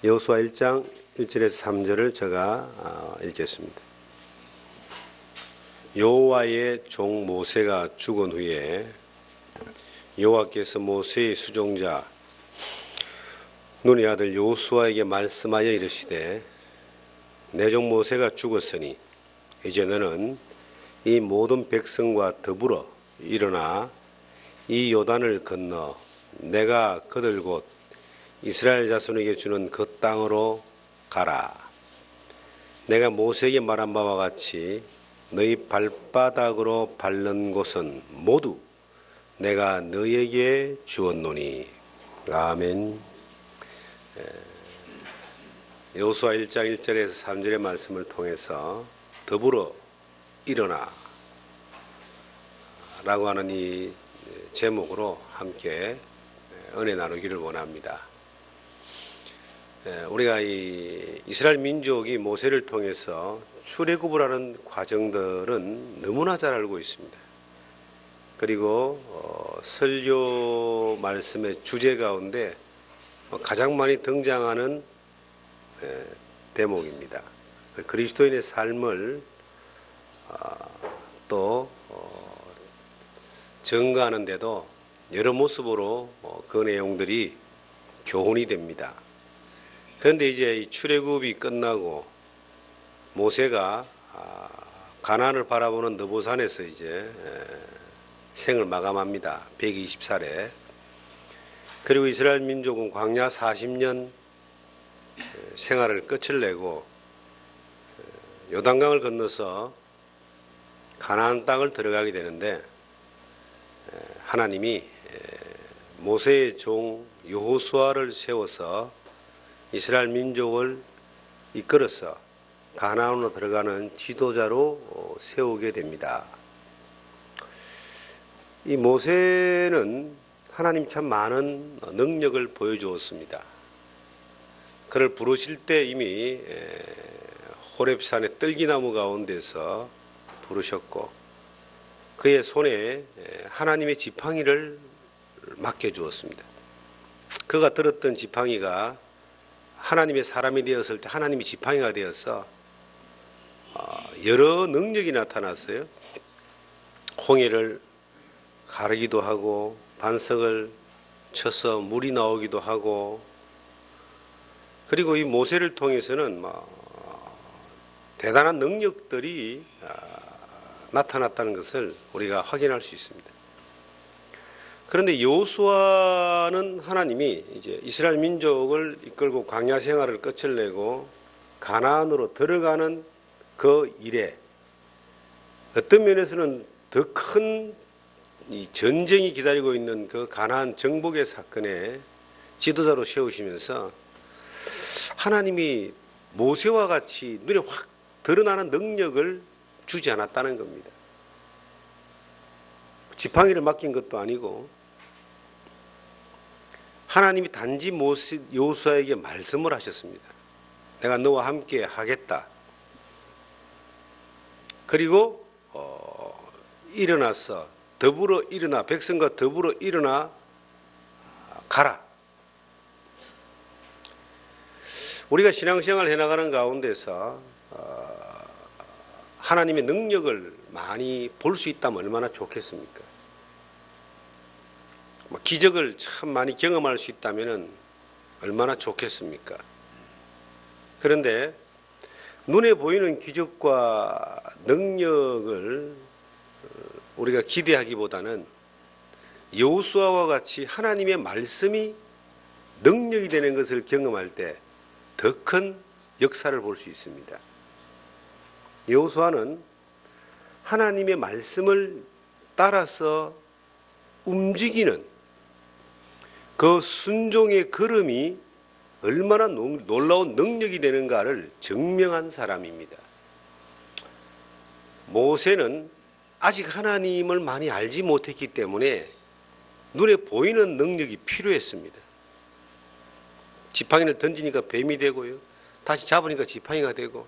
여호수아 1장 1절에서 3절을 제가 읽겠습니다. 여호와의 종 모세가 죽은 후에 여호와께서 모세의 수종자 눈의 아들 여호수아에게 말씀하여 이르시되 내 종 모세가 죽었으니 이제 너는 이 모든 백성과 더불어 일어나 이 요단을 건너 내가 그들 곧 이스라엘 자손에게 주는 그 땅으로 가라. 내가 모세에게 말한 바와 같이 너희 발바닥으로 밟는 곳은 모두 내가 너희에게 주었노니. 아멘. 여호수아 1장 1절에서 3절의 말씀을 통해서 더불어 일어나 라고 하는 이 제목으로 함께 은혜 나누기를 원합니다. 우리가 이 이스라엘 민족이 모세를 통해서 출애굽을 하는 과정들은 너무나 잘 알고 있습니다. 그리고 설교 말씀의 주제 가운데 가장 많이 등장하는 대목입니다. 그리스도인의 삶을 또 증거하는데도 여러 모습으로 그 내용들이 교훈이 됩니다. 그런데 이제 이 출애굽이 끝나고 모세가 가나안을 바라보는 느보산에서 이제 생을 마감합니다. 120살에. 그리고 이스라엘 민족은 광야 40년 생활을 끝을 내고 요단강을 건너서 가나안 땅을 들어가게 되는데 하나님이 모세의 종 여호수아를 세워서 이스라엘 민족을 이끌어서 가나안으로 들어가는 지도자로 세우게 됩니다. 이 모세는 하나님 참 많은 능력을 보여주었습니다. 그를 부르실 때 이미 호렙산의 떨기나무 가운데서 부르셨고 그의 손에 하나님의 지팡이를 맡겨주었습니다. 그가 들었던 지팡이가 하나님의 사람이 되었을 때 하나님이 지팡이가 되어서 여러 능력이 나타났어요. 홍해를 가르기도 하고 반석을 쳐서 물이 나오기도 하고 그리고 이 모세를 통해서는 대단한 능력들이 나타났다는 것을 우리가 확인할 수 있습니다. 그런데 여호수아는 하나님이 이제 이스라엘 민족을 이끌고 광야 생활을 끝을 내고 가나안으로 들어가는 그 일에 어떤 면에서는 더 큰 이 전쟁이 기다리고 있는 그 가나안 정복의 사건에 지도자로 세우시면서 하나님이 모세와 같이 눈에 확 드러나는 능력을 주지 않았다는 겁니다. 지팡이를 맡긴 것도 아니고 하나님이 단지 여호수아에게 말씀을 하셨습니다. 내가 너와 함께 하겠다. 그리고 일어나서 더불어 일어나 백성과 더불어 일어나 가라. 우리가 신앙생활을 해나가는 가운데서 하나님의 능력을 많이 볼 수 있다면 얼마나 좋겠습니까? 기적을 참 많이 경험할 수 있다면 얼마나 좋겠습니까? 그런데 눈에 보이는 기적과 능력을 우리가 기대하기보다는 여호수아와 같이 하나님의 말씀이 능력이 되는 것을 경험할 때 더 큰 역사를 볼 수 있습니다. 여호수아는 하나님의 말씀을 따라서 움직이는 그 순종의 걸음이 얼마나 놀라운 능력이 되는가를 증명한 사람입니다. 모세는 아직 하나님을 많이 알지 못했기 때문에 눈에 보이는 능력이 필요했습니다. 지팡이를 던지니까 뱀이 되고요. 다시 잡으니까 지팡이가 되고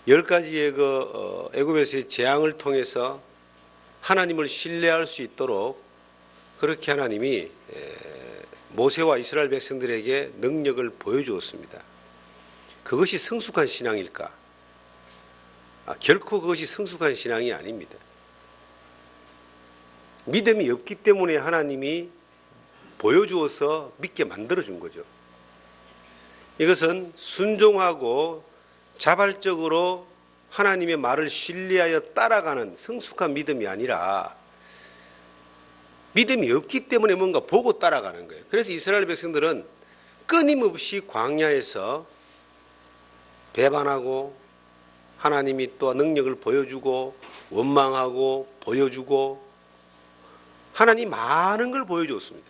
10가지의 그 애굽에서의 재앙을 통해서 하나님을 신뢰할 수 있도록 그렇게 하나님이 모세와 이스라엘 백성들에게 능력을 보여주었습니다. 그것이 성숙한 신앙일까? 결코 그것이 성숙한 신앙이 아닙니다. 믿음이 없기 때문에 하나님이 보여주어서 믿게 만들어준 거죠. 이것은 순종하고 자발적으로 하나님의 말을 신뢰하여 따라가는 성숙한 믿음이 아니라 믿음이 없기 때문에 뭔가 보고 따라가는 거예요. 그래서 이스라엘 백성들은 끊임없이 광야에서 배반하고 하나님이 또 능력을 보여주고 원망하고 보여주고 하나님 많은 걸 보여주었습니다.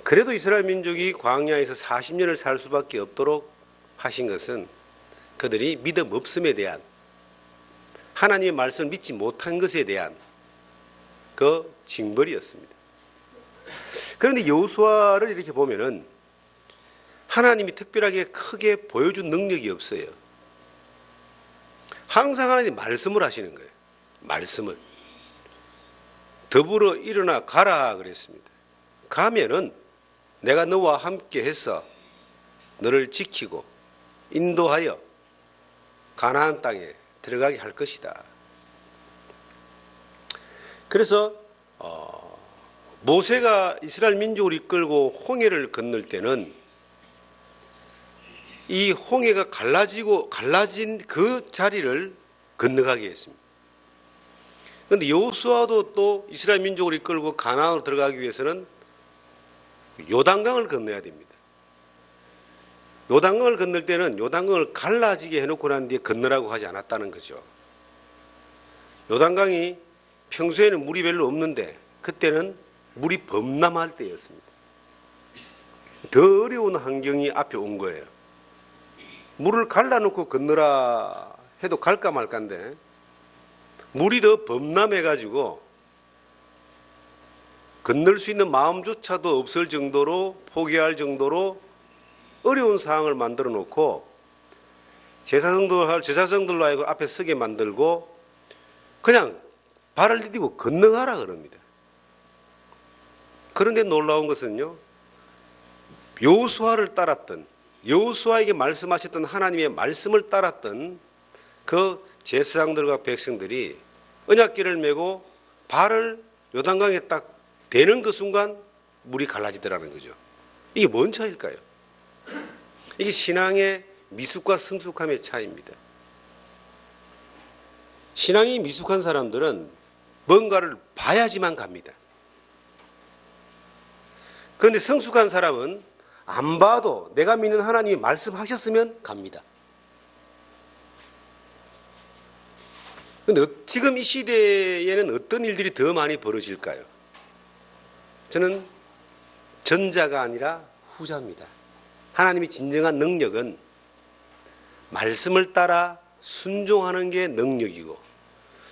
그래도 이스라엘 민족이 광야에서 40년을 살 수밖에 없도록 하신 것은 그들이 믿음 없음에 대한 하나님의 말씀을 믿지 못한 것에 대한 그 징벌이었습니다. 그런데 여호수아를 이렇게 보면은 하나님이 특별하게 크게 보여준 능력이 없어요. 항상 하나님 말씀을 하시는 거예요. 말씀을. 더불어 일어나 가라 그랬습니다. 가면은 내가 너와 함께 해서 너를 지키고 인도하여 가나안 땅에 들어가게 할 것이다. 그래서 모세가 이스라엘 민족을 이끌고 홍해를 건널 때는 이 홍해가 갈라진 그 자리를 건너가게 했습니다. 그런데 여호수아도 또 이스라엘 민족을 이끌고 가나안으로 들어가기 위해서는 요단강을 건너야 됩니다. 요단강을 건널 때는 요단강을 갈라지게 해놓고 난 뒤에 건너라고 하지 않았다는 거죠. 요단강이 평소에는 물이 별로 없는데 그때는 물이 범람할 때였습니다. 더 어려운 환경이 앞에 온 거예요. 물을 갈라놓고 건너라 해도 갈까 말까인데 물이 더 범람해가지고 건널 수 있는 마음조차도 없을 정도로 포기할 정도로 어려운 상황을 만들어 놓고 제사장들로 하여금 앞에 서게 만들고 그냥 발을 디디고 건너가라 그럽니다. 그런데 놀라운 것은요, 여호수아를 따랐던 여호수아에게 말씀하셨던 하나님의 말씀을 따랐던 그 제사장들과 백성들이 언약궤를 메고 발을 요단강에 딱 대는 그 순간 물이 갈라지더라는 거죠. 이게 뭔 차이일까요? 이게 신앙의 미숙과 성숙함의 차이입니다. 신앙이 미숙한 사람들은 뭔가를 봐야지만 갑니다. 그런데 성숙한 사람은 안 봐도 내가 믿는 하나님이 말씀하셨으면 갑니다. 그런데 지금 이 시대에는 어떤 일들이 더 많이 벌어질까요? 저는 전자가 아니라 후자입니다. 하나님의 진정한 능력은 말씀을 따라 순종하는 게 능력이고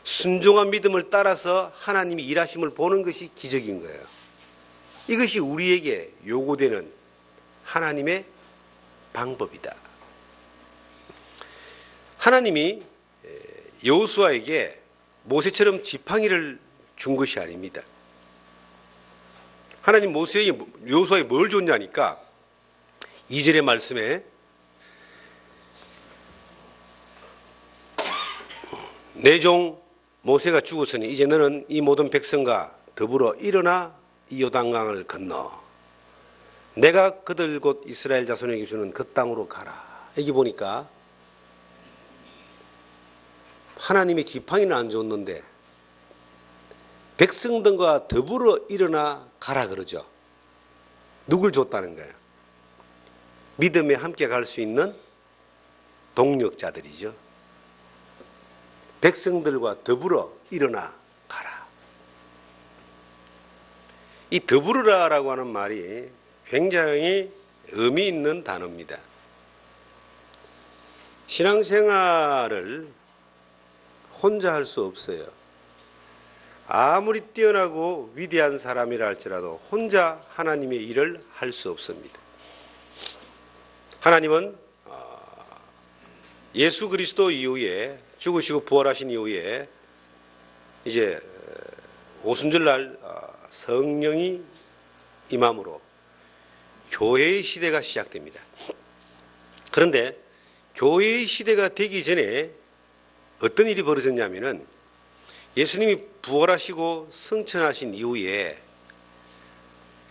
순종한 믿음을 따라서 하나님이 일하심을 보는 것이 기적인 거예요. 이것이 우리에게 요구되는 하나님의 방법이다. 하나님이 여호수아에게 모세처럼 지팡이를 준 것이 아닙니다. 하나님 여호수아에 뭘 줬냐니까 2절의 말씀에 내 종 모세가 죽었으니 이제 너는 이 모든 백성과 더불어 일어나 이 요단강을 건너 내가 그들 곧 이스라엘 자손에게 주는 그 땅으로 가라. 여기 보니까 하나님이 지팡이는 안 줬는데 백성들과 더불어 일어나 가라 그러죠. 누굴 줬다는 거예요? 믿음에 함께 갈 수 있는 동력자들이죠. 백성들과 더불어 일어나 가라. 이 더불으라라고 하는 말이 굉장히 의미 있는 단어입니다. 신앙생활을 혼자 할 수 없어요. 아무리 뛰어나고 위대한 사람이라 할지라도 혼자 하나님의 일을 할 수 없습니다. 하나님은 예수 그리스도 이후에 죽으시고 부활하신 이후에 이제 오순절날 성령이 임함으로 교회의 시대가 시작됩니다. 그런데 교회의 시대가 되기 전에 어떤 일이 벌어졌냐면은 예수님이 부활하시고 승천하신 이후에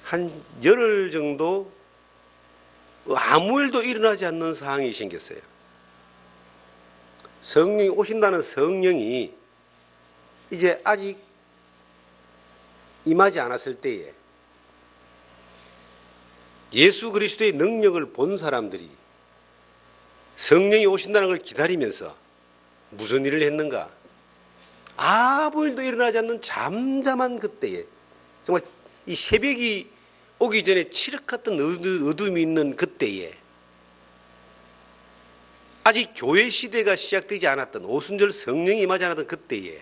한 열흘 정도 아무 일도 일어나지 않는 상황이 생겼어요. 성령이 오신다는 성령이 이제 아직 임하지 않았을 때에 예수 그리스도의 능력을 본 사람들이 성령이 오신다는 걸 기다리면서 무슨 일을 했는가? 아무 일도 일어나지 않는 잠잠한 그때에, 정말 이 새벽이 오기 전에 칠흑 같은 어둠이 있는 그때에, 아직 교회 시대가 시작되지 않았던, 오순절 성령이 임하지 않았던 그때에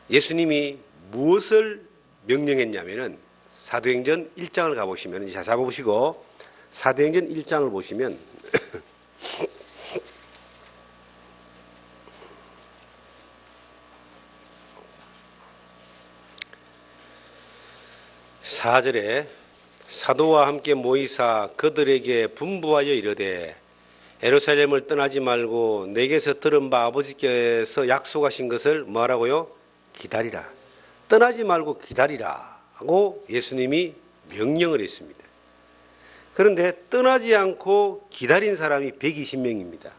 예수님이 무엇을 명령했냐면은 사도행전 1장을 가보시면, 자, 잡아보시고 사도행전 1장을 보시면 (4절에) 사도와 함께 모이사 그들에게 분부하여 이르되 예루살렘을 떠나지 말고 내게서 들은 바 아버지께서 약속하신 것을 뭐하라고요? 기다리라. 떠나지 말고 기다리라 하고 예수님이 명령을 했습니다. 그런데 떠나지 않고 기다린 사람이 120명입니다.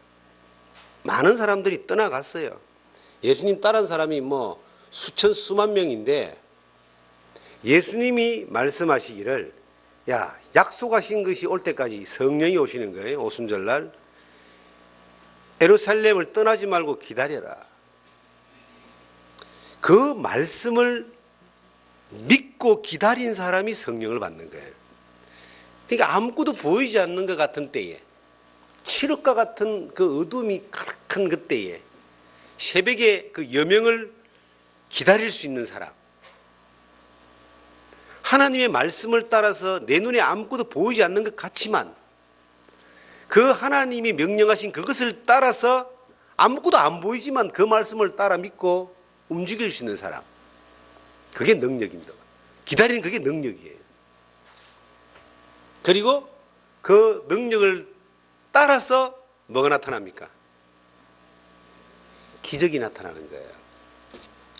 많은 사람들이 떠나갔어요. 예수님 따른 사람이 뭐 수천 수만 명인데 예수님이 말씀하시기를, 야, 약속하신 것이 올 때까지 성령이 오시는 거예요. 오순절날 예루살렘을 떠나지 말고 기다려라. 그 말씀을 믿고 기다린 사람이 성령을 받는 거예요. 그러니까 아무것도 보이지 않는 것 같은 때에, 칠흑과 같은 그 어둠이 가득한 그때에 새벽에 그 여명을 기다릴 수 있는 사람, 하나님의 말씀을 따라서 내 눈에 아무것도 보이지 않는 것 같지만 그 하나님이 명령하신 그것을 따라서 아무것도 안 보이지만 그 말씀을 따라 믿고 움직일 수 있는 사람, 그게 능력입니다. 기다리는 그게 능력이에요. 그리고 그 능력을 따라서 뭐가 나타납니까? 기적이 나타나는 거예요.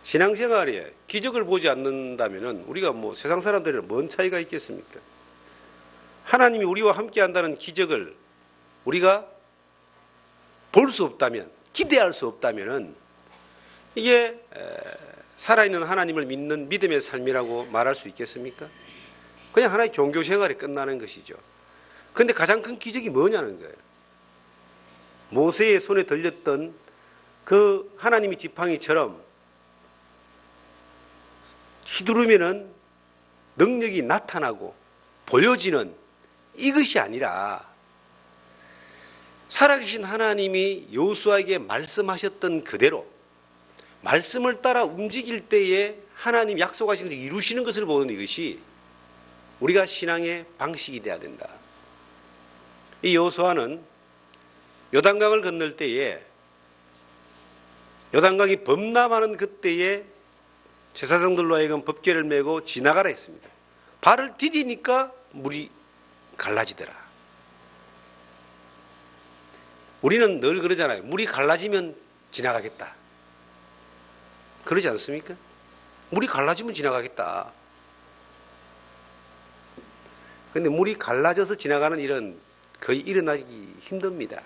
신앙생활에 기적을 보지 않는다면 우리가 뭐 세상 사람들이랑 뭔 차이가 있겠습니까? 하나님이 우리와 함께 한다는 기적을 우리가 볼 수 없다면, 기대할 수 없다면 이게 살아있는 하나님을 믿는 믿음의 삶이라고 말할 수 있겠습니까? 그냥 하나의 종교 생활이 끝나는 것이죠. 그런데 가장 큰 기적이 뭐냐는 거예요. 모세의 손에 들렸던 그 하나님의 지팡이처럼 휘두르면은 능력이 나타나고 보여지는 이것이 아니라 살아계신 하나님이 여호수아에게 말씀하셨던 그대로 말씀을 따라 움직일 때에 하나님 약속하신 것을 이루시는 것을 보는 이것이 우리가 신앙의 방식이 되어야 된다. 이 여호수아는 요단강을 건널 때에 요단강이 범람하는 그때에 제사장들로 하여금 법궤를 메고 지나가라 했습니다. 발을 디디니까 물이 갈라지더라. 우리는 늘 그러잖아요. 물이 갈라지면 지나가겠다. 그러지 않습니까? 물이 갈라지면 지나가겠다. 그런데 물이 갈라져서 지나가는 일은 거의 일어나기 힘듭니다.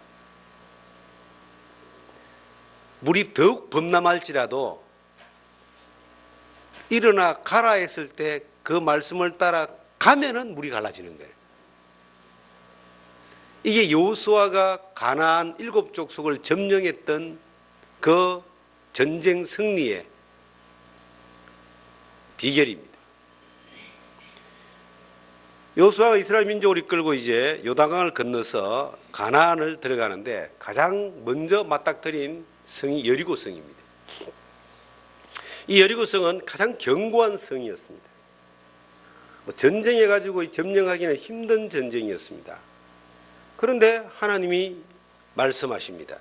물이 더욱 범람할지라도 일어나 가라 했을 때 그 말씀을 따라 가면은 물이 갈라지는 거예요. 이게 여호수아가 가나안 7족속을 점령했던 그 전쟁 승리의 비결입니다. 여호수아가 이스라엘 민족을 이끌고 이제 요단강을 건너서 가나안을 들어가는데 가장 먼저 맞닥뜨린 성이 여리고 성입니다. 이 여리고 성은 가장 견고한 성이었습니다. 전쟁해가지고 점령하기는 힘든 전쟁이었습니다. 그런데 하나님이 말씀하십니다.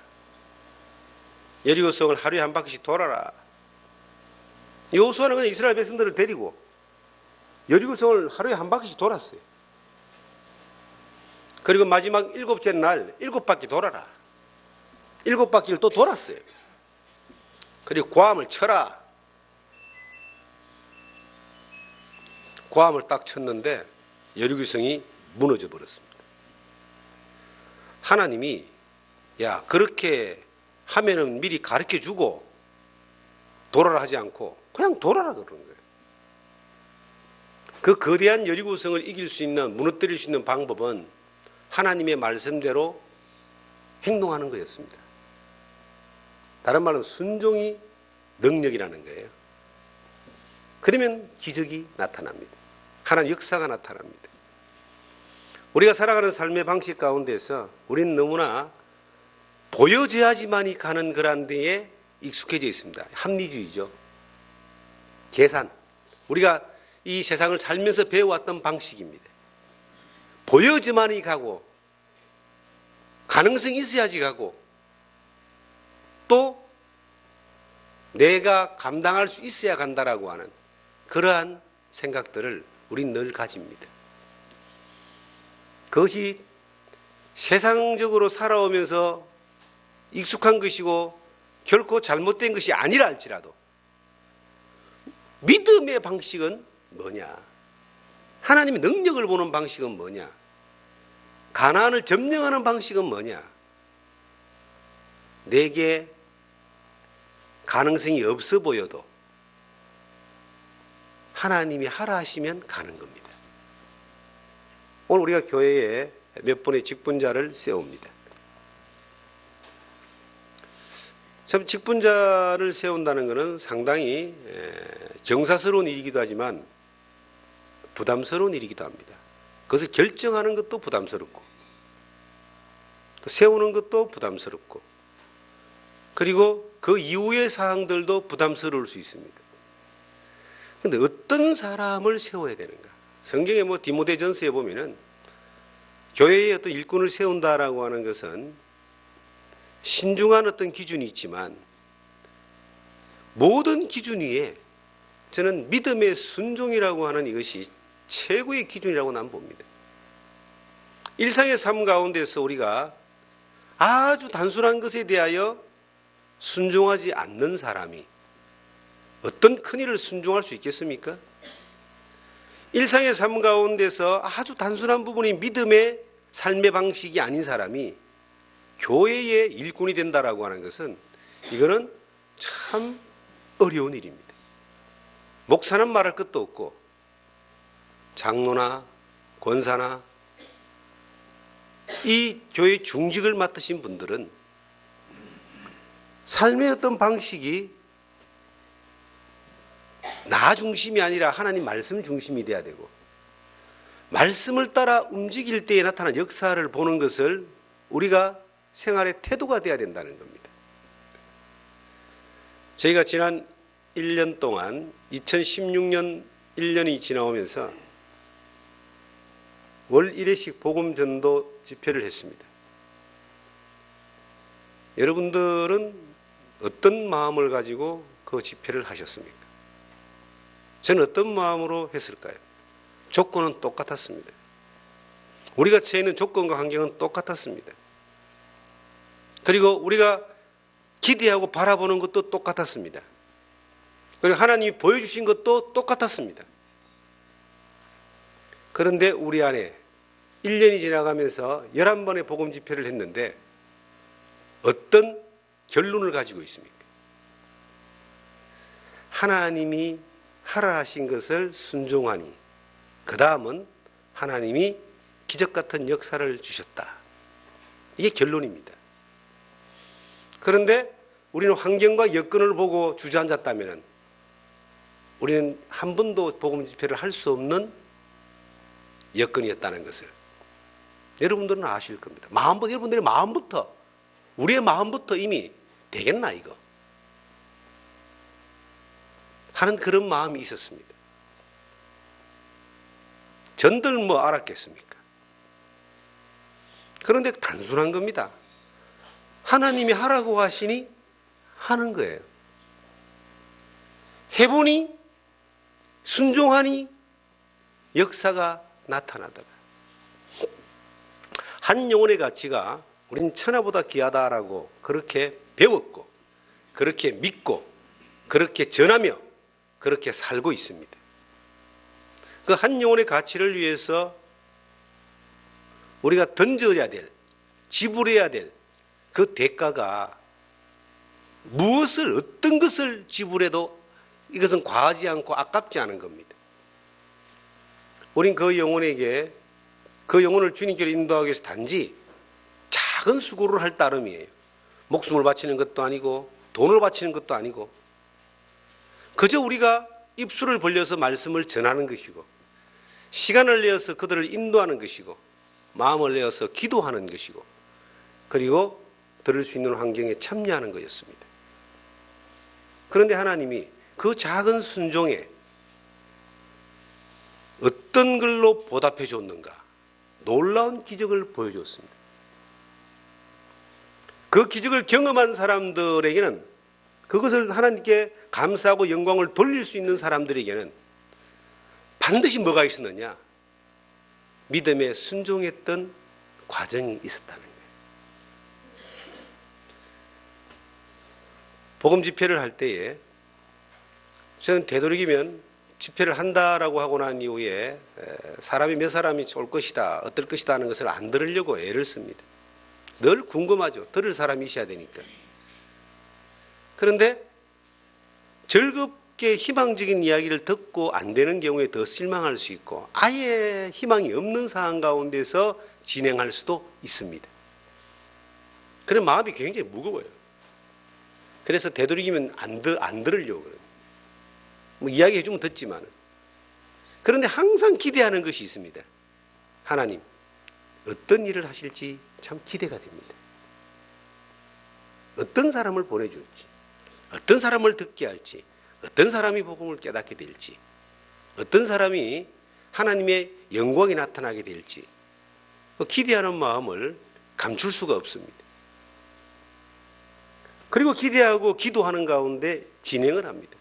여리고 성을 하루에 한 바퀴씩 돌아라. 여호수아는 그냥 이스라엘 백성들을 데리고 여리고성을 하루에 한 바퀴씩 돌았어요. 그리고 마지막 7째 날 7바퀴 돌아라. 7바퀴를 또 돌았어요. 그리고 고함을 쳐라. 고함을 딱 쳤는데 여리고성이 무너져 버렸습니다. 하나님이 야, 그렇게 하면은 미리 가르쳐 주고 돌아라 하지 않고 그냥 돌아라 그러는 거예요. 그 거대한 여리고성을 이길 수 있는, 무너뜨릴 수 있는 방법은 하나님의 말씀대로 행동하는 거였습니다. 다른 말로 순종이 능력이라는 거예요. 그러면 기적이 나타납니다. 하나님 역사가 나타납니다. 우리가 살아가는 삶의 방식 가운데서 우리는 너무나 보여져야지만이 가는 그런 데에 익숙해져 있습니다. 합리주의죠. 계산. 우리가 이 세상을 살면서 배워왔던 방식입니다. 보여져야만이 가고 가능성이 있어야지 가고 또 내가 감당할 수 있어야 간다라고 하는 그러한 생각들을 우린 늘 가집니다. 그것이 세상적으로 살아오면서 익숙한 것이고 결코 잘못된 것이 아니라 할지라도 믿음의 방식은 뭐냐? 하나님의 능력을 보는 방식은 뭐냐? 가나안을 점령하는 방식은 뭐냐? 내게 가능성이 없어 보여도 하나님이 하라 하시면 가는 겁니다. 오늘 우리가 교회에 몇 분의 직분자를 세웁니다. 참 직분자를 세운다는 것은 상당히 정사스러운 일이기도 하지만 부담스러운 일이기도 합니다. 그것을 결정하는 것도 부담스럽고 또 세우는 것도 부담스럽고 그리고 그 이후의 사항들도 부담스러울 수 있습니다. 그런데 어떤 사람을 세워야 되는가? 성경에 디모데전서에 보면은 교회의 어떤 일꾼을 세운다라고 하는 것은 신중한 어떤 기준이 있지만 모든 기준 위에 저는 믿음의 순종이라고 하는 이것이 최고의 기준이라고 난 봅니다. 일상의 삶 가운데서 우리가 아주 단순한 것에 대하여 순종하지 않는 사람이 어떤 큰일을 순종할 수 있겠습니까? 일상의 삶 가운데서 아주 단순한 부분이 믿음의 삶의 방식이 아닌 사람이 교회의 일꾼이 된다라고 하는 것은 이거는 참 어려운 일입니다. 목사는 말할 것도 없고 장로나 권사나 이 교회 중직을 맡으신 분들은 삶의 어떤 방식이 나 중심이 아니라 하나님 말씀 중심이 돼야 되고 말씀을 따라 움직일 때에 나타난 역사를 보는 것을 우리가 생활의 태도가 돼야 된다는 겁니다. 저희가 지난 1년 동안 2016년 1년이 지나오면서 월 1회씩 복음전도 집회를 했습니다. 여러분들은 어떤 마음을 가지고 그 집회를 하셨습니까? 저는 어떤 마음으로 했을까요? 조건은 똑같았습니다. 우리가 처해 있는 조건과 환경은 똑같았습니다. 그리고 우리가 기대하고 바라보는 것도 똑같았습니다. 그리고 하나님이 보여주신 것도 똑같았습니다. 그런데 우리 안에 1년이 지나가면서 11번의 복음 집회를 했는데 어떤 결론을 가지고 있습니까? 하나님이 하라 하신 것을 순종하니 그 다음은 하나님이 기적 같은 역사를 주셨다. 이게 결론입니다. 그런데 우리는 환경과 여건을 보고 주저앉았다면 우리는 한 번도 복음 집회를 할 수 없는 여건이었다는 것을 여러분들은 아실 겁니다. 여러분들의 마음부터 우리의 마음부터 이미 되겠나 이거 하는 그런 마음이 있었습니다. 전들 알았겠습니까? 그런데 단순한 겁니다. 하나님이 하라고 하시니 하는 거예요. 해보니 순종하니 역사가 나타나더라. 한 영혼의 가치가 우린 천하보다 귀하다라고 그렇게 배웠고, 그렇게 믿고, 그렇게 전하며, 그렇게 살고 있습니다. 그 한 영혼의 가치를 위해서 우리가 던져야 될, 지불해야 될 그 대가가 무엇을, 어떤 것을 지불해도 이것은 과하지 않고 아깝지 않은 겁니다. 우린 그 영혼에게, 그 영혼을 주님께로 인도하기 위해서 단지 작은 수고를 할 따름이에요. 목숨을 바치는 것도 아니고 돈을 바치는 것도 아니고 그저 우리가 입술을 벌려서 말씀을 전하는 것이고 시간을 내어서 그들을 인도하는 것이고 마음을 내어서 기도하는 것이고 그리고 들을 수 있는 환경에 참여하는 것이었습니다. 그런데 하나님이 그 작은 순종에 어떤 걸로 보답해 줬는가? 놀라운 기적을 보여줬습니다. 그 기적을 경험한 사람들에게는, 그것을 하나님께 감사하고 영광을 돌릴 수 있는 사람들에게는 반드시 뭐가 있었느냐? 믿음에 순종했던 과정이 있었다는 거예요. 복음 집회를 할 때에 저는 되도록이면 집회를 한다라고 하고 난 이후에 사람이 몇 사람이 올 것이다, 어떨 것이다 하는 것을 안 들으려고 애를 씁니다. 늘 궁금하죠. 들을 사람이 있어야 되니까. 그런데 즐겁게 희망적인 이야기를 듣고 안 되는 경우에 더 실망할 수 있고 아예 희망이 없는 상황 가운데서 진행할 수도 있습니다. 그런 마음이 굉장히 무거워요. 그래서 되도록이면 안 들으려고 그래요. 뭐 이야기해 주면 듣지만. 그런데 항상 기대하는 것이 있습니다. 하나님, 어떤 일을 하실지 참 기대가 됩니다. 어떤 사람을 보내줄지, 어떤 사람을 듣게 할지, 어떤 사람이 복음을 깨닫게 될지, 어떤 사람이 하나님의 영광이 나타나게 될지 기대하는 마음을 감출 수가 없습니다. 그리고 기대하고 기도하는 가운데 진행을 합니다.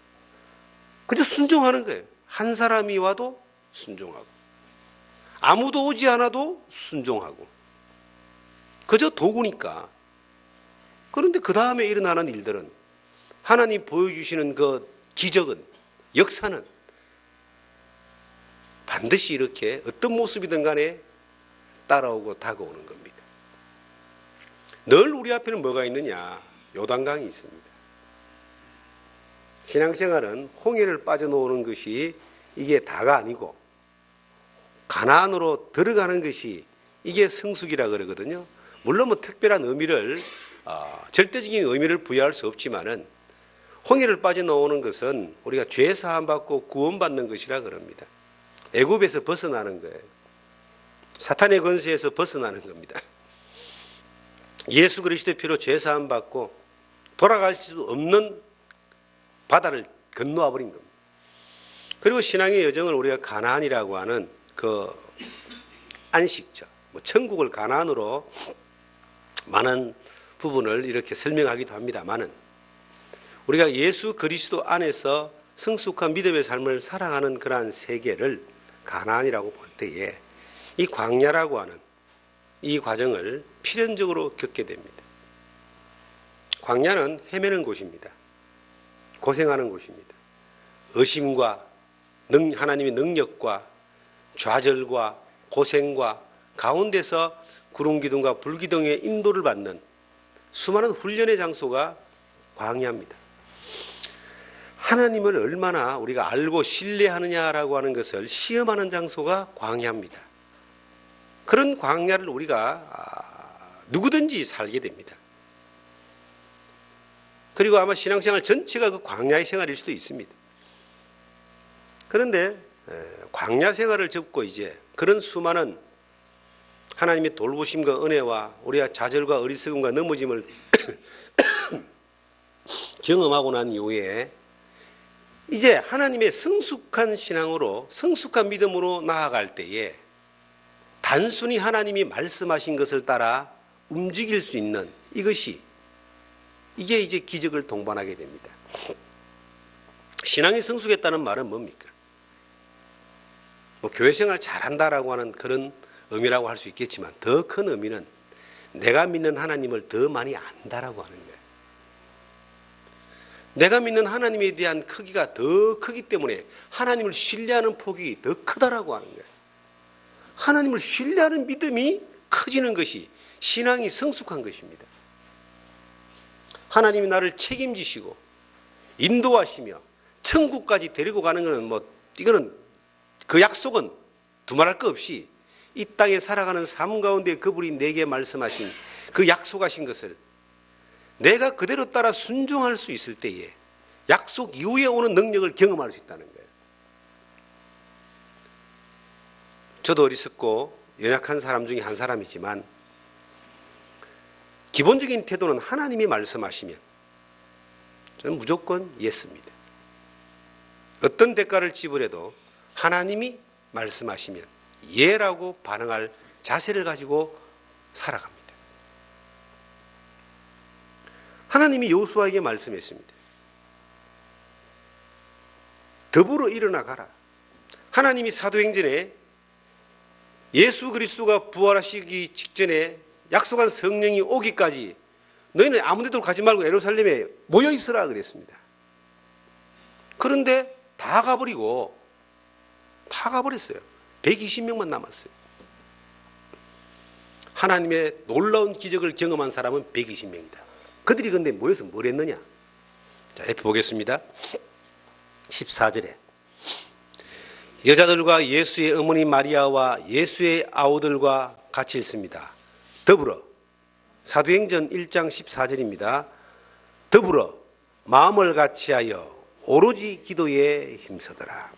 그저 순종하는 거예요. 한 사람이 와도 순종하고 아무도 오지 않아도 순종하고 그저 도구니까. 그런데 그 다음에 일어나는 일들은 하나님 보여주시는 그 기적은, 역사는 반드시 이렇게 어떤 모습이든 간에 따라오고 다가오는 겁니다. 늘 우리 앞에는 뭐가 있느냐? 요단강이 있습니다. 신앙생활은 홍해를 빠져나오는 것이 이게 다가 아니고 가나안으로 들어가는 것이 이게 성숙이라 그러거든요. 물론 뭐 특별한 의미를 절대적인 의미를 부여할 수 없지만은 홍해를 빠져나오는 것은 우리가 죄 사함 받고 구원받는 것이라 그럽니다. 애굽에서 벗어나는 거예요. 사탄의 권세에서 벗어나는 겁니다. 예수 그리스도의 피로 죄 사함 받고 돌아갈 수 없는 바다를 건너와 버린 겁니다. 그리고 신앙의 여정을 우리가 가나안이라고 하는 그 안식처, 천국을 가나안으로 많은 부분을 이렇게 설명하기도 합니다만은 우리가 예수 그리스도 안에서 성숙한 믿음의 삶을 살아가는 그러한 세계를 가나안이라고 볼 때에 이 광야라고 하는 이 과정을 필연적으로 겪게 됩니다. 광야는 헤매는 곳입니다. 고생하는 곳입니다. 의심과 하나님의 능력과 좌절과 고생과 가운데서 구름기둥과 불기둥의 인도를 받는 수많은 훈련의 장소가 광야입니다. 하나님을 얼마나 우리가 알고 신뢰하느냐라고 하는 것을 시험하는 장소가 광야입니다. 그런 광야를 우리가 누구든지 살게 됩니다. 그리고 아마 신앙생활 전체가 그 광야의 생활일 수도 있습니다. 그런데 광야 생활을 접고 이제 그런 수많은 하나님의 돌보심과 은혜와 우리가 좌절과 어리석음과 넘어짐을 경험하고 난 이후에 이제 하나님의 성숙한 신앙으로, 성숙한 믿음으로 나아갈 때에 단순히 하나님이 말씀하신 것을 따라 움직일 수 있는 이게 이제 기적을 동반하게 됩니다. 신앙이 성숙했다는 말은 뭡니까? 뭐 교회 생활 잘한다라고 하는 그런 의미라고 할 수 있겠지만 더 큰 의미는 내가 믿는 하나님을 더 많이 안다라고 하는 거예요. 내가 믿는 하나님에 대한 크기가 더 크기 때문에 하나님을 신뢰하는 폭이 더 크다라고 하는 거예요. 하나님을 신뢰하는 믿음이 커지는 것이 신앙이 성숙한 것입니다. 하나님이 나를 책임지시고 인도하시며 천국까지 데리고 가는 것은 이거는 그 약속은 두말할 것 없이 이 땅에 살아가는 삶 가운데 그분이 내게 말씀하신 그 약속하신 것을 내가 그대로 따라 순종할 수 있을 때에 약속 이후에 오는 능력을 경험할 수 있다는 거예요. 저도 어리석고 연약한 사람 중에 한 사람이지만 기본적인 태도는 하나님이 말씀하시면 저는 무조건 예스입니다. 어떤 대가를 지불해도 하나님이 말씀하시면 예라고 반응할 자세를 가지고 살아갑니다. 하나님이 여호수아에게 말씀했습니다. 더불어 일어나 가라. 하나님이 사도행전에 예수 그리스도가 부활하시기 직전에 약속한 성령이 오기까지 너희는 아무 데도 가지 말고 예루살렘에 모여 있으라 그랬습니다. 그런데 다 가버렸어요. 120명만 남았어요. 하나님의 놀라운 기적을 경험한 사람은 120명이다. 그들이 근데 모여서 뭘 했느냐? 자, 옆에 보겠습니다. 14절에 여자들과 예수의 어머니 마리아와 예수의 아우들과 같이 있습니다. 더불어 사도행전 1장 14절입니다. 더불어 마음을 같이하여 오로지 기도에 힘쓰더라.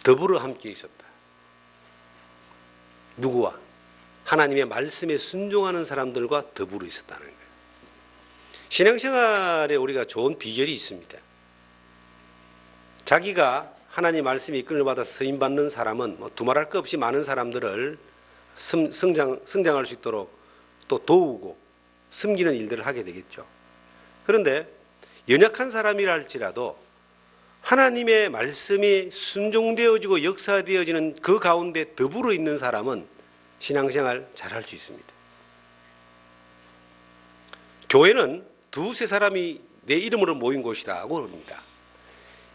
더불어 함께 있었다. 누구와? 하나님의 말씀에 순종하는 사람들과 더불어 있었다는 거예요. 신앙생활에 우리가 좋은 비결이 있습니다. 자기가 하나님 말씀에 이끌림을 받아 쓰임받는 사람은 두말할 것 없이 많은 사람들을 성장할 수 있도록 또 도우고 섬기는 일들을 하게 되겠죠. 그런데 연약한 사람이라 할지라도 하나님의 말씀이 순종되어지고 역사되어지는 그 가운데 더불어 있는 사람은 신앙생활 잘할 수 있습니다. 교회는 두세 사람이 내 이름으로 모인 곳이라고 합니다.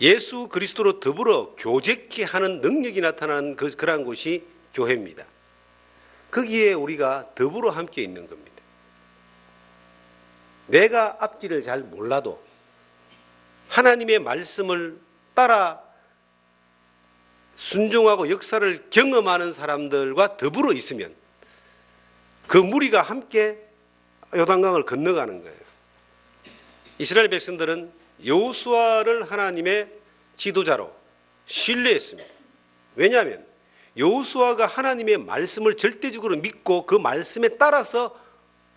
예수 그리스도로 더불어 교제케 하는 능력이 나타나는 그러한 곳이 교회입니다. 거기에 우리가 더불어 함께 있는 겁니다. 내가 앞길을 잘 몰라도 하나님의 말씀을 따라 순종하고 역사를 경험하는 사람들과 더불어 있으면 그 무리가 함께 요단강을 건너가는 거예요. 이스라엘 백성들은 여호수아를 하나님의 지도자로 신뢰했습니다. 왜냐하면 여호수아가 하나님의 말씀을 절대적으로 믿고 그 말씀에 따라서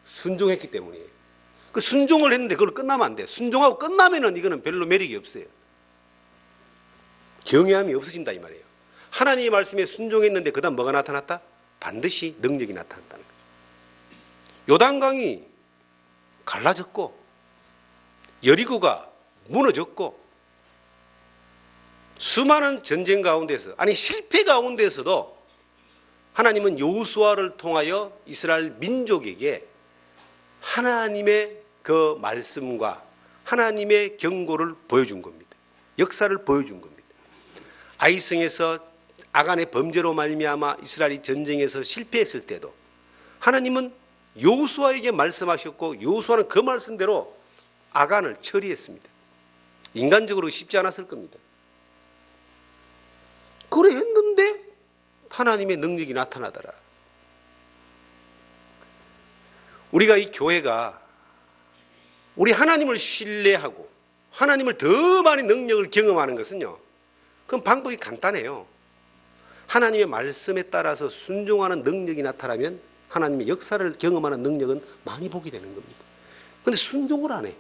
순종했기 때문이에요. 그 순종을 했는데 그걸 끝나면 안 돼요. 순종하고 끝나면은 이거는 별로 매력이 없어요. 경외함이 없어진다 이 말이에요. 하나님의 말씀에 순종했는데 그 다음 뭐가 나타났다? 반드시 능력이 나타났다는 거죠. 요단강이 갈라졌고 여리고가 무너졌고 수많은 전쟁 가운데서 실패 가운데서도 하나님은 여호수아를 통하여 이스라엘 민족에게 하나님의 그 말씀과 하나님의 경고를 보여준 겁니다. 역사를 보여준 겁니다. 아이성에서 아간의 범죄로 말미암아 이스라엘이 전쟁에서 실패했을 때도 하나님은 여호수아에게 말씀하셨고 여호수아는 그 말씀대로 아간을 처리했습니다. 인간적으로 쉽지 않았을 겁니다. 그래 했는데 하나님의 능력이 나타나더라. 우리가 이 교회가 우리 하나님을 신뢰하고 하나님을 더 많이 능력을 경험하는 것은요, 그건 방법이 간단해요. 하나님의 말씀에 따라서 순종하는 능력이 나타나면 하나님의 역사를 경험하는 능력은 많이 보게 되는 겁니다. 그런데 순종을 안 해.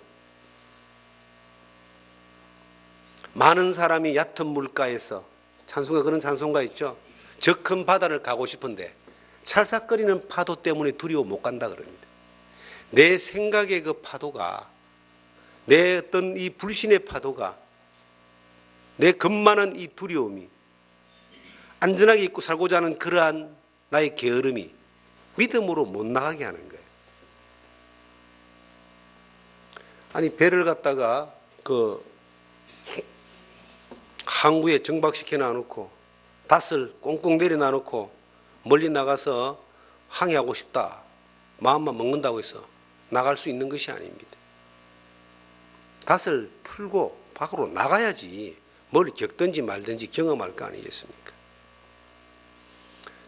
많은 사람이 얕은 물가에서 찬송가, 그런 찬송가 있죠. 저 큰 바다를 가고 싶은데 찰싹거리는 파도 때문에 두려워 못 간다 그럽니다. 내 생각의 그 파도가, 내 어떤 이 불신의 파도가, 내 겁많은 이 두려움이 안전하게 입고 살고자 하는 그러한 나의 게으름이 믿음으로 못 나가게 하는 거예요. 아니, 배를 갖다가 그 항구에 정박시켜 놔놓고 닷을 꽁꽁 내려 놔놓고 멀리 나가서 항해하고 싶다, 마음만 먹는다고 해서 나갈 수 있는 것이 아닙니다. 닷을 풀고 밖으로 나가야지 뭘 겪든지 말든지 경험할 거 아니겠습니까?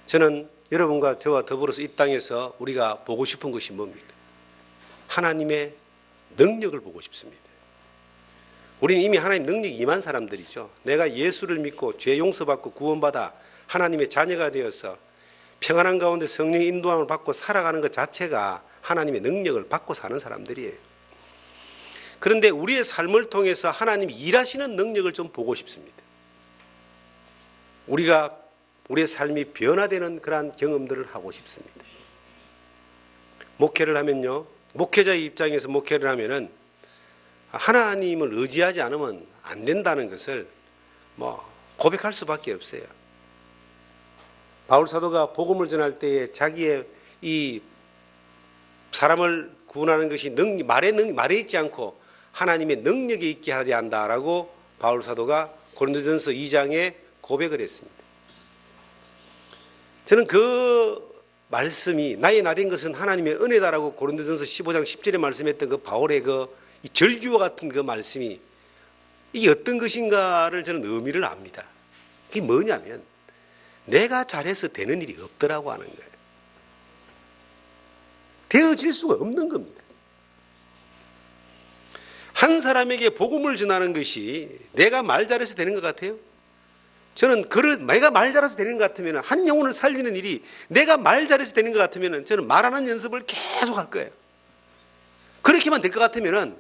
저는 여러분과 저와 더불어서 이 땅에서 우리가 보고 싶은 것이 뭡니까? 하나님의 능력을 보고 싶습니다. 우리는 이미 하나님 능력이 임한 사람들이죠. 내가 예수를 믿고 죄 용서받고 구원받아 하나님의 자녀가 되어서 평안한 가운데 성령의 인도함을 받고 살아가는 것 자체가 하나님의 능력을 받고 사는 사람들이에요. 그런데 우리의 삶을 통해서 하나님이 일하시는 능력을 좀 보고 싶습니다. 우리가 우리의 삶이 변화되는 그러한 경험들을 하고 싶습니다. 목회를 하면요, 목회자의 입장에서 목회를 하면은 하나님을 의지하지 않으면 안 된다는 것을 고백할 수밖에 없어요. 바울 사도가 복음을 전할 때에 자기의 이 사람을 구원하는 것이 말에 있지 않고 하나님의 능력에 있게 하려 한다라고 바울 사도가 고린도전서 2장에 고백을 했습니다. 저는 그 말씀이 나의 날인 것은 하나님의 은혜다라고 고린도전서 15장 10절에 말씀했던 그 바울의 이 절규와 같은 그 말씀이 이게 어떤 것인가를 저는 의미를 압니다. 그게 뭐냐면 내가 잘해서 되는 일이 없더라고 하는 거예요. 되어질 수가 없는 겁니다. 한 사람에게 복음을 전하는 것이 내가 말 잘해서 되는 것 같아요? 저는 내가 말 잘해서 되는 것 같으면, 한 영혼을 살리는 일이 내가 말 잘해서 되는 것 같으면 저는 말하는 연습을 계속 할 거예요. 그렇게만 될 것 같으면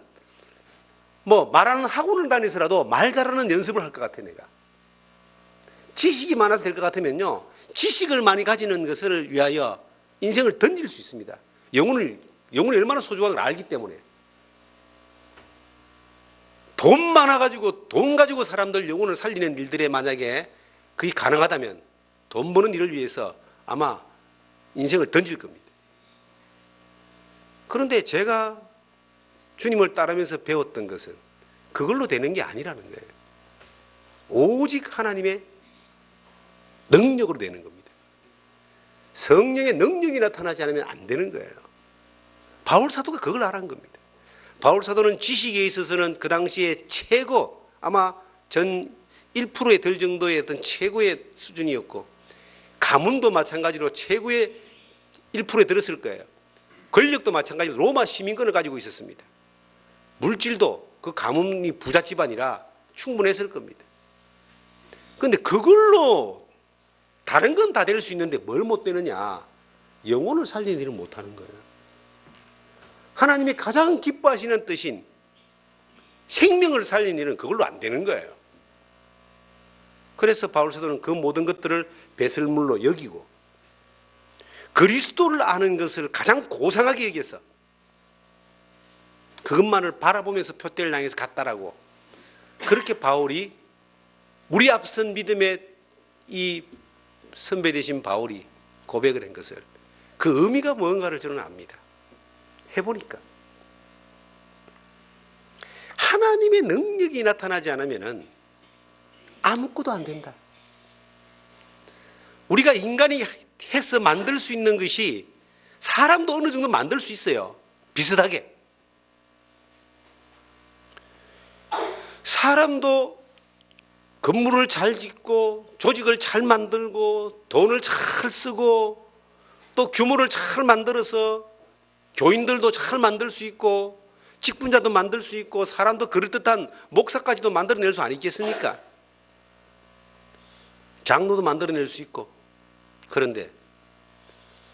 말하는 학원을 다니서라도 말 잘하는 연습을 할 것 같아요. 내가 지식이 많아서 될 것 같으면요, 지식을 많이 가지는 것을 위하여 인생을 던질 수 있습니다. 영혼이 얼마나 소중한 걸 알기 때문에. 돈 많아가지고 돈 가지고 사람들 영혼을 살리는 일들에 만약에 그게 가능하다면 돈 버는 일을 위해서 아마 인생을 던질 겁니다. 그런데 제가 주님을 따르면서 배웠던 것은 그걸로 되는 게 아니라는 거예요. 오직 하나님의 능력으로 되는 겁니다. 성령의 능력이 나타나지 않으면 안 되는 거예요. 바울 사도가 그걸 알아낸 겁니다. 바울 사도는 지식에 있어서는 그 당시에 최고, 아마 전 1%에 들 정도의 어떤 최고의 수준이었고, 가문도 마찬가지로 최고의 1%에 들었을 거예요. 권력도 마찬가지로 로마 시민권을 가지고 있었습니다. 물질도 그 가문이 부자 집안이라 충분했을 겁니다. 그런데 그걸로 다른 건 다 될 수 있는데 뭘 못 되느냐? 영혼을 살리는 일을 못 하는 거예요. 하나님이 가장 기뻐하시는 뜻인 생명을 살리는 일은 그걸로 안 되는 거예요. 그래서 바울 사도는 그 모든 것들을 배설물로 여기고 그리스도를 아는 것을 가장 고상하게 여겨서 그것만을 바라보면서 표대를 향해서 갔다라고, 그렇게 바울이 우리 앞선 믿음의 이 선배 되신 바울이 고백을 한 것을, 그 의미가 뭔가를 저는 압니다. 해보니까 하나님의 능력이 나타나지 않으면 아무것도 안 된다. 우리가 인간이 해서 만들 수 있는 것이 사람도 어느 정도 만들 수 있어요. 비슷하게. 사람도 건물을 잘 짓고 조직을 잘 만들고 돈을 잘 쓰고 또 규모를 잘 만들어서 교인들도 잘 만들 수 있고 직분자도 만들 수 있고 사람도 그럴듯한 목사까지도 만들어낼 수 아니겠습니까? 장로도 만들어낼 수 있고. 그런데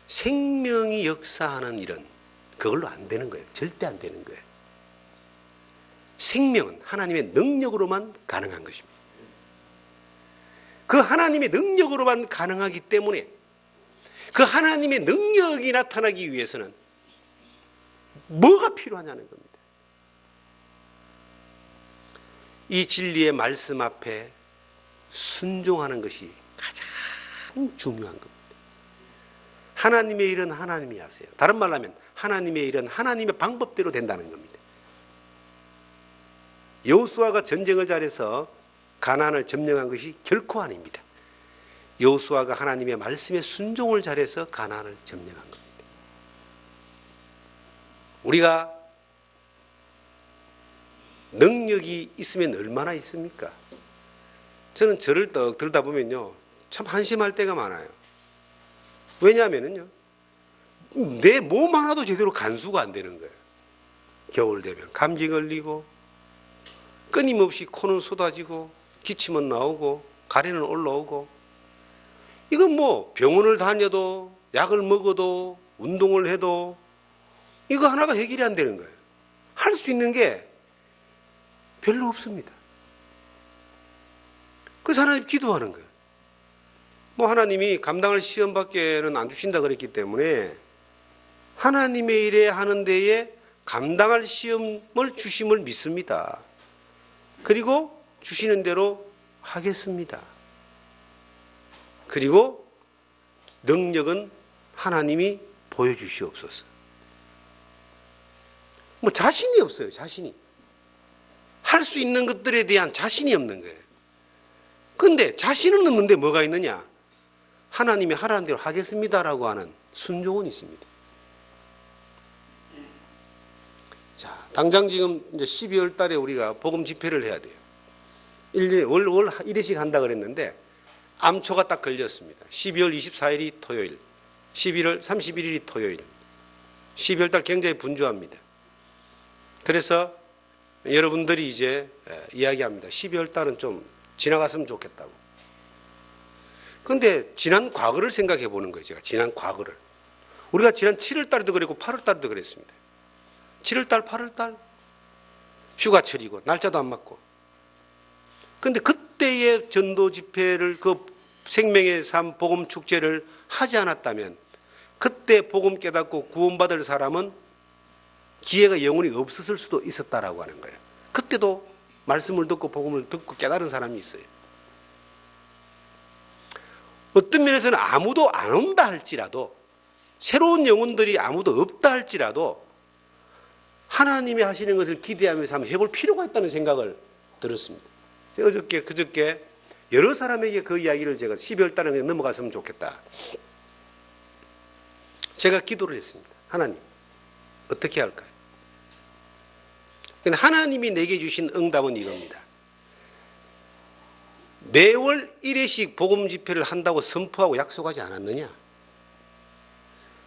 생명이 역사하는 일은 그걸로 안 되는 거예요. 절대 안 되는 거예요. 생명은 하나님의 능력으로만 가능한 것입니다. 그 하나님의 능력으로만 가능하기 때문에 그 하나님의 능력이 나타나기 위해서는 뭐가 필요하냐는 겁니다. 이 진리의 말씀 앞에 순종하는 것이 가장 가장 중요한 겁니다. 하나님의 일은 하나님이 하세요. 다른 말로 하면 하나님의 일은 하나님의 방법대로 된다는 겁니다. 여호수아가 전쟁을 잘해서 가나안을 점령한 것이 결코 아닙니다. 여호수아가 하나님의 말씀에 순종을 잘해서 가나안을 점령한 겁니다. 우리가 능력이 있으면 얼마나 있습니까? 저는 저를 떡 들다 보면요, 참 한심할 때가 많아요. 왜냐하면요, 내 몸 하나도 제대로 간수가 안 되는 거예요. 겨울 되면 감기 걸리고 끊임없이 코는 쏟아지고 기침은 나오고 가래는 올라오고, 이건 뭐 병원을 다녀도 약을 먹어도 운동을 해도 이거 하나가 해결이 안 되는 거예요. 할 수 있는 게 별로 없습니다. 그래서 하나님 기도하는 거예요. 뭐 하나님이 감당할 시험밖에는 안 주신다 그랬기 때문에 하나님의 일에 하는 데에 감당할 시험을 주심을 믿습니다. 그리고 주시는 대로 하겠습니다. 그리고 능력은 하나님이 보여주시옵소서. 뭐 자신이 없어요. 자신이. 할 수 있는 것들에 대한 자신이 없는 거예요. 그런데 자신은 없는데 뭐가 있느냐? 하나님이 하라는 대로 하겠습니다라고 하는 순종은 있습니다. 자, 당장 지금 이제 12월 달에 우리가 복음 집회를 해야 돼요. 월 1회씩 한다 그랬는데 암초가 딱 걸렸습니다. 12월 24일이 토요일, 11월 31일이 토요일. 12월 달 굉장히 분주합니다. 그래서 여러분들이 이제 이야기합니다. 12월 달은 좀 지나갔으면 좋겠다고. 그런데 지난 과거를 생각해 보는 거예요. 제가 지난 과거를. 우리가 지난 7월 달에도 그랬고 8월 달에도 그랬습니다. 7월 달, 8월 달 휴가철이고 날짜도 안 맞고. 그런데 그때의 전도 집회를, 그 생명의 삶 복음 축제를 하지 않았다면 그때 복음 깨닫고 구원받을 사람은 기회가 영원히 없었을 수도 있었다라고 하는 거예요. 그때도 말씀을 듣고 복음을 듣고 깨달은 사람이 있어요. 어떤 면에서는 아무도 안 온다 할지라도, 새로운 영혼들이 아무도 없다 할지라도 하나님이 하시는 것을 기대하면서 한번 해볼 필요가 있다는 생각을 들었습니다. 제가 그저께 여러 사람에게 그 이야기를 제가 12월 달에 그냥 넘어갔으면 좋겠다. 제가 기도를 했습니다. 하나님, 어떻게 할까요? 근데 하나님이 내게 주신 응답은 이겁니다. 매월 1회씩 복음 집회를 한다고 선포하고 약속하지 않았느냐?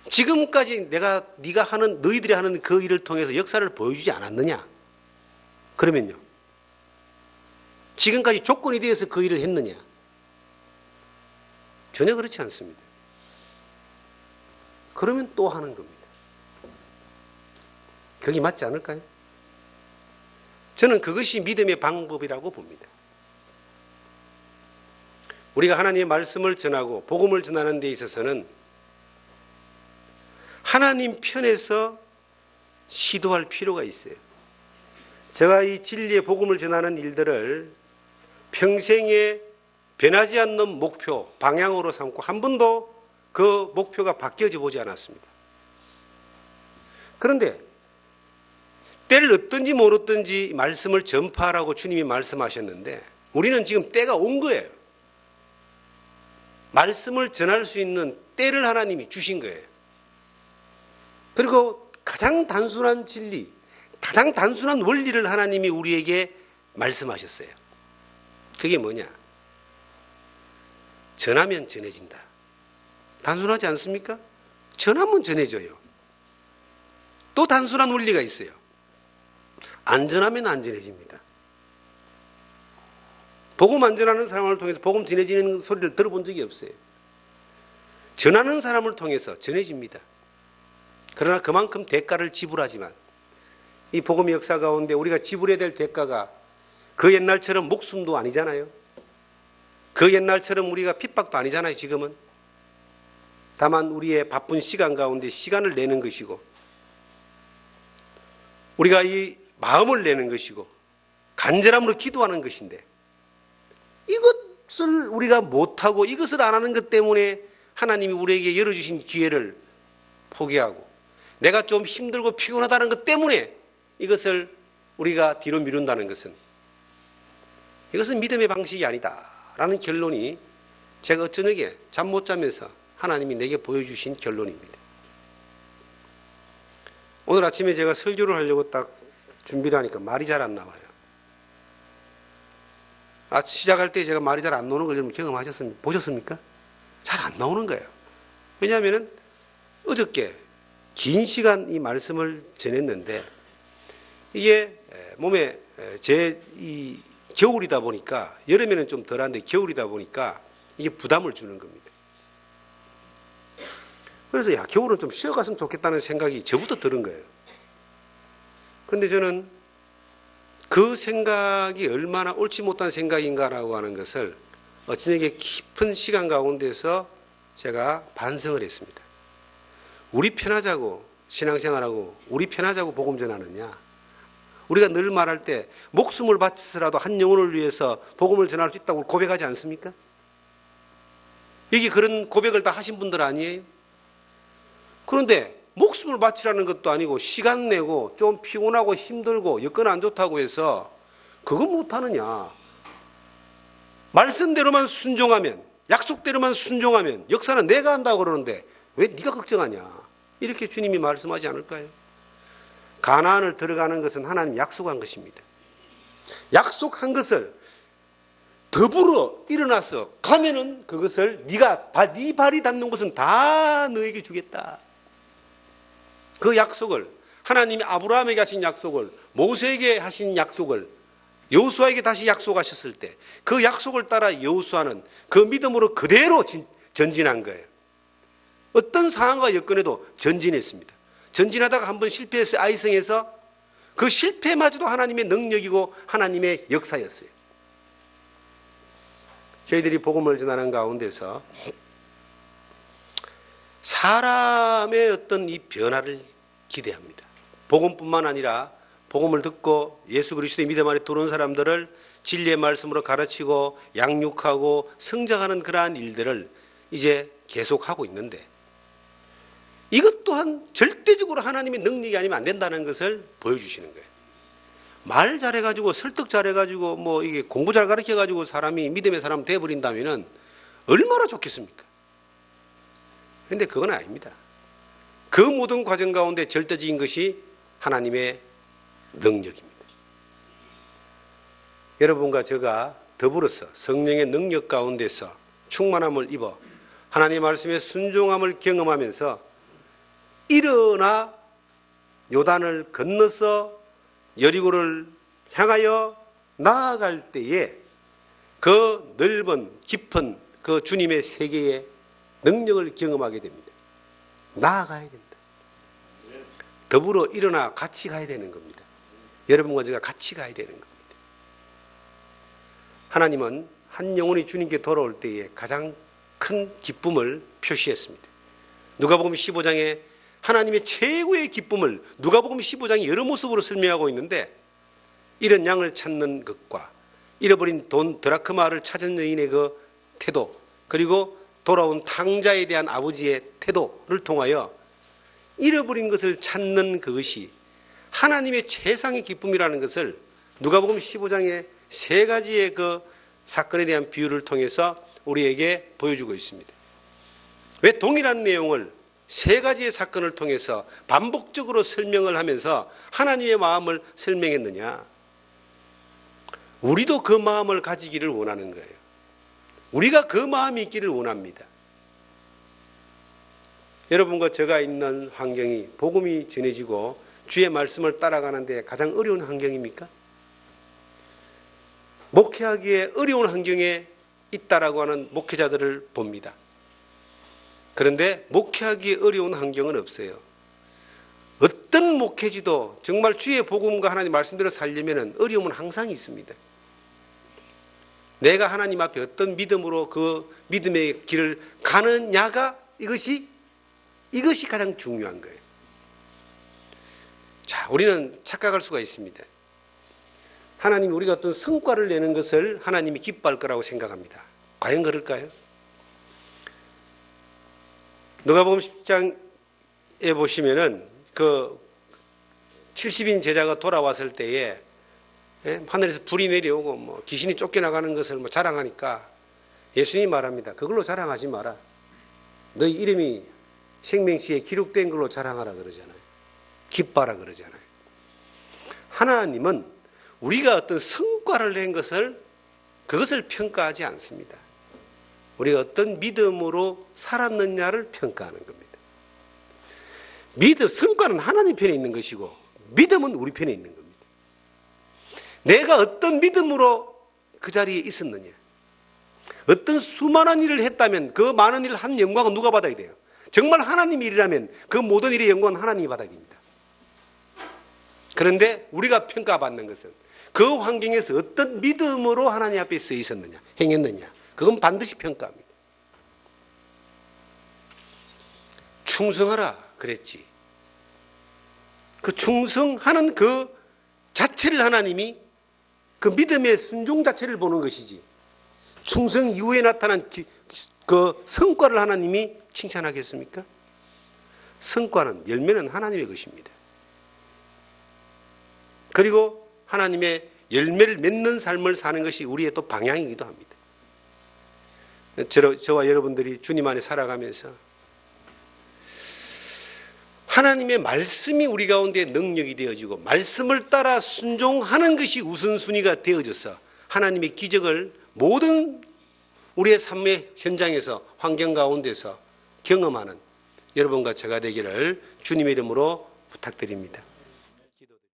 지금까지 네가 하는, 너희들이 하는 그 일을 통해서 역사를 보여주지 않았느냐? 그러면요, 지금까지 조건이 되어서 그 일을 했느냐? 전혀 그렇지 않습니다. 그러면 또 하는 겁니다. 그게 맞지 않을까요? 저는 그것이 믿음의 방법이라고 봅니다. 우리가 하나님의 말씀을 전하고 복음을 전하는 데 있어서는 하나님 편에서 시도할 필요가 있어요. 제가 이 진리의 복음을 전하는 일들을 평생에 변하지 않는 목표, 방향으로 삼고 한 번도 그 목표가 바뀌어져 보지 않았습니다. 그런데 때를 얻든지 모르든지 말씀을 전파하라고 주님이 말씀하셨는데 우리는 지금 때가 온 거예요. 말씀을 전할 수 있는 때를 하나님이 주신 거예요. 그리고 가장 단순한 진리, 가장 단순한 원리를 하나님이 우리에게 말씀하셨어요. 그게 뭐냐? 전하면 전해진다. 단순하지 않습니까? 전하면 전해져요. 또 단순한 원리가 있어요. 안 전하면 안 전해집니다. 복음 안 전하는 사람을 통해서 복음 전해지는 소리를 들어본 적이 없어요. 전하는 사람을 통해서 전해집니다. 그러나 그만큼 대가를 지불하지만 이 복음의 역사 가운데 우리가 지불해야 될 대가가 그 옛날처럼 목숨도 아니잖아요. 그 옛날처럼 우리가 핍박도 아니잖아요. 지금은. 다만 우리의 바쁜 시간 가운데 시간을 내는 것이고 우리가 이 마음을 내는 것이고 간절함으로 기도하는 것인데 이것 우리가 못하고 이것을 안 하는 것 때문에 하나님이 우리에게 열어주신 기회를 포기하고 내가 좀 힘들고 피곤하다는 것 때문에 이것을 우리가 뒤로 미룬다는 것은 이것은 믿음의 방식이 아니다라는 결론이 제가 저녁에 잠 못 자면서 하나님이 내게 보여주신 결론입니다. 오늘 아침에 제가 설교를 하려고 딱 준비를 하니까 말이 잘 안 나와요. 시작할 때 제가 말이 잘 안 나오는 걸 여러분 경험하셨습니까? 보셨습니까? 잘 안 나오는 거예요. 왜냐하면 어저께 긴 시간 이 말씀을 전했는데 이게 몸에 이 겨울이다 보니까 여름에는 좀 덜한데 겨울이다 보니까 이게 부담을 주는 겁니다. 그래서 겨울은 좀 쉬어갔으면 좋겠다는 생각이 저부터 들은 거예요. 그런데 저는 그 생각이 얼마나 옳지 못한 생각인가라고 하는 것을 저녁에 깊은 시간 가운데서 제가 반성을 했습니다. 우리 편하자고 신앙생활하고 우리 편하자고 복음 전하느냐. 우리가 늘 말할 때 목숨을 바쳐서라도 한 영혼을 위해서 복음을 전할 수 있다고 고백하지 않습니까? 여기 그런 고백을 다 하신 분들 아니에요? 그런데 목숨을 바치라는 것도 아니고 시간 내고 좀 피곤하고 힘들고 여건 안 좋다고 해서 그거 못하느냐. 말씀대로만 순종하면 약속대로만 순종하면 역사는 내가 한다고 그러는데 왜 네가 걱정하냐. 이렇게 주님이 말씀하지 않을까요? 가나안을 들어가는 것은 하나님 약속한 것입니다. 약속한 것을 더불어 일어나서 가면은 그것을 네 발이 닿는 곳은 다 너에게 주겠다. 그 약속을 하나님이 아브라함에게 하신 약속을 모세에게 하신 약속을 여호수아에게 다시 약속하셨을 때 그 약속을 따라 여호수아는 그 믿음으로 그대로 전진한 거예요. 어떤 상황과 여건에도 전진했습니다. 전진하다가 한번 실패해서 아이성에서 그 실패마저도 하나님의 능력이고 하나님의 역사였어요. 저희들이 복음을 전하는 가운데서 사람의 어떤 이 변화를 기대합니다. 복음뿐만 아니라 복음을 듣고 예수 그리스도의 믿음 안에 들어온 사람들을 진리의 말씀으로 가르치고 양육하고 성장하는 그러한 일들을 이제 계속하고 있는데 이것 또한 절대적으로 하나님의 능력이 아니면 안 된다는 것을 보여주시는 거예요. 말 잘해가지고 설득 잘해가지고 이게 공부 잘 가르쳐가지고 사람이 믿음의 사람 돼버린다면은 얼마나 좋겠습니까? 그런데 그건 아닙니다. 그 모든 과정 가운데 절대적인 것이 하나님의 능력입니다. 여러분과 제가 더불어서 성령의 능력 가운데서 충만함을 입어 하나님의 말씀에 순종함을 경험하면서 일어나 요단을 건너서 여리고를 향하여 나아갈 때에 그 넓은 깊은 그 주님의 세계의 능력을 경험하게 됩니다. 나아가야 됩니다. 더불어 일어나 같이 가야 되는 겁니다. 여러분과 제가 같이 가야 되는 겁니다. 하나님은 한 영혼이 주님께 돌아올 때에 가장 큰 기쁨을 표시했습니다. 누가복음 15장에 하나님의 최고의 기쁨을 누가복음 15장이 여러 모습으로 설명하고 있는데 이런 양을 찾는 것과 잃어버린 돈 드라크마를 찾은 여인의 그 태도 그리고 돌아온 탕자에 대한 아버지의 태도를 통하여 잃어버린 것을 찾는 그것이 하나님의 최상의 기쁨이라는 것을 누가복음 15장의 세 가지의 그 사건에 대한 비유를 통해서 우리에게 보여주고 있습니다. 왜 동일한 내용을 세 가지의 사건을 통해서 반복적으로 설명을 하면서 하나님의 마음을 설명했느냐? 우리도 그 마음을 가지기를 원하는 거예요. 우리가 그 마음이 있기를 원합니다. 여러분과 제가 있는 환경이 복음이 전해지고 주의 말씀을 따라가는데 가장 어려운 환경입니까? 목회하기에 어려운 환경에 있다라고 하는 목회자들을 봅니다. 그런데 목회하기 어려운 환경은 없어요. 어떤 목회지도 정말 주의 복음과 하나님 말씀대로 살려면 어려움은 항상 있습니다. 내가 하나님 앞에 어떤 믿음으로 그 믿음의 길을 가느냐가 이것이 가장 중요한 거예요. 자, 우리는 착각할 수가 있습니다. 하나님이 우리가 어떤 성과를 내는 것을 하나님이 기뻐할 거라고 생각합니다. 과연 그럴까요? 누가복음 10장에 보시면은 그 70인 제자가 돌아왔을 때에 하늘에서 불이 내려오고 뭐 귀신이 쫓겨나가는 것을 뭐 자랑하니까 예수님이 말합니다. 그걸로 자랑하지 마라. 너희 이름이 생명시에 기록된 걸로 자랑하라 그러잖아요. 기뻐하라 그러잖아요. 하나님은 우리가 어떤 성과를 낸 것을 그것을 평가하지 않습니다. 우리가 어떤 믿음으로 살았느냐를 평가하는 겁니다. 성과는 하나님 편에 있는 것이고 믿음은 우리 편에 있는 겁니다. 내가 어떤 믿음으로 그 자리에 있었느냐. 어떤 수많은 일을 했다면 그 많은 일을 한 영광은 누가 받아야 돼요? 정말 하나님 일이라면 그 모든 일의 영광은 하나님이 받아야 됩니다. 그런데 우리가 평가받는 것은 그 환경에서 어떤 믿음으로 하나님 앞에 서 있었느냐, 행했느냐. 그건 반드시 평가합니다. 충성하라 그랬지. 그 충성하는 그 자체를 하나님이 그 믿음의 순종 자체를 보는 것이지. 충성 이후에 나타난 그 성과를 하나님이 칭찬하겠습니까? 성과는, 열매는 하나님의 것입니다. 그리고 하나님의 열매를 맺는 삶을 사는 것이 우리의 또 방향이기도 합니다. 저와 여러분들이 주님 안에 살아가면서 하나님의 말씀이 우리 가운데 능력이 되어지고 말씀을 따라 순종하는 것이 우선순위가 되어져서 하나님의 기적을 모든 우리의 삶의 현장에서 환경 가운데서 경험하는 여러분과 제가 되기를 주님의 이름으로 부탁드립니다.